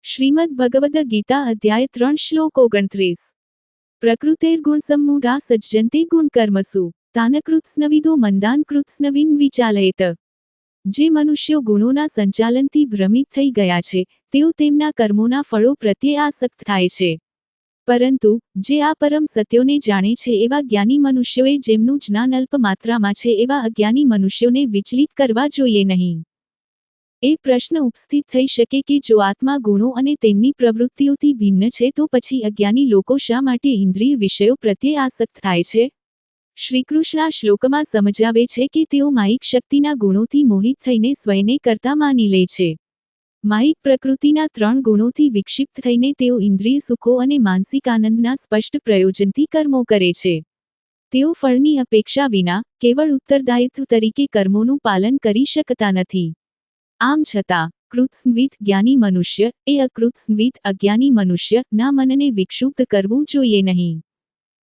શ્રીમદ્ ભગવદ ગીતા અધ્યાય 3 શ્લોક 29 પ્રકૃતેર્ગુણસમ્મૂઢા સજ્જન્તે ગુણકર્મસુ તાનકૃત્સ્નવિદો મંદાન કૃત્સ્નવિન વિચાલયેત। જે મનુષ્યો ગુણોના સંચાલનથી ભ્રમિત થઈ ગયા છે તેઓ તેમના કર્મોના ફળો પ્રત્યે આસક્ત થાય છે, પરંતુ જે આ પરમ સત્યોને જાણે છે એવા જ્ઞાની મનુષ્યોએ જેમનું જ્ઞાન અલ્પ માત્રામાં છે એવા અજ્ઞાની મનુષ્યોને વિચલિત કરવા જોઈએ નહીં। એ પ્રશ્ન ઉપસ્થિત થઈ શકે કે જો આત્મા ગુણો અને તેમની પ્રવૃત્તિઓથી ભિન્ન છે તો પછી અજ્ઞાની લોકો શા માટે ઇન્દ્રિય વિષયો પ્રત્યે આસક્ત થાય છે? શ્રીકૃષ્ણ આ શ્લોકમાં સમજાવે છે કે તેઓ માયિક શક્તિના ગુણોથી મોહિત થઈને સ્વયને કરતા માની લે છે। માયિક પ્રકૃતિના 3 ગુણોથી વિક્ષિપ્ત થઈને તેઓ ઇન્દ્રિય સુખો અને માનસિક આનંદના સ્પષ્ટ પ્રયોજનથી કર્મો કરે છે। તેઓ ફળની અપેક્ષા વિના કેવળ ઉત્તરદાયિત્વ તરીકે કર્મોનું પાલન કરી શકતા નથી। આમ છતાં કૃત્સ્નવિદ જ્ઞાની મનુષ્ય એ અકૃત્સ્નવિદ અજ્ઞાની મનુષ્ય ના મનને વિક્ષુબ્ધ કરવું જોઈએ નહીં।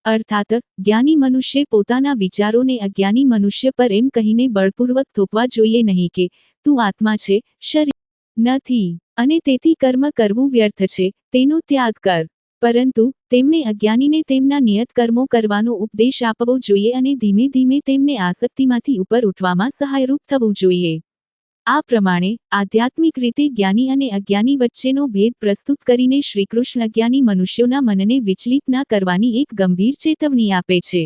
અર્થાત જ્ઞાની મનુષ્ય પોતાના વિચારોને અજ્ઞાની મનુષ્ય પર એમ કહીને બળપૂર્વક થોપવા જોઈએ નહીં કે તું આત્મા છે, શરીર નથી અને તેથી કર્મ કરવું વ્યર્થ છે, તેનો ત્યાગ કર। પરંતુ તેમણે અજ્ઞાનીને તેમના નિયત કર્મો કરવાનો ઉપદેશ આપવો જોઈએ અને ધીમે ધીમે તેમને આસક્તિમાંથી ઉપર ઉઠવામાં સહાયરૂપ થવું જોઈએ। આ પ્રમાણે આધ્યાત્મિક રીતે જ્ઞાની અને અજ્ઞાની વચ્ચેનો ભેદ પ્રસ્તુત કરીને શ્રીકૃષ્ણ અજ્ઞાની મનુષ્યોના મનને વિચલિત ના કરવાની એક ગંભીર ચેતવણી આપે છે।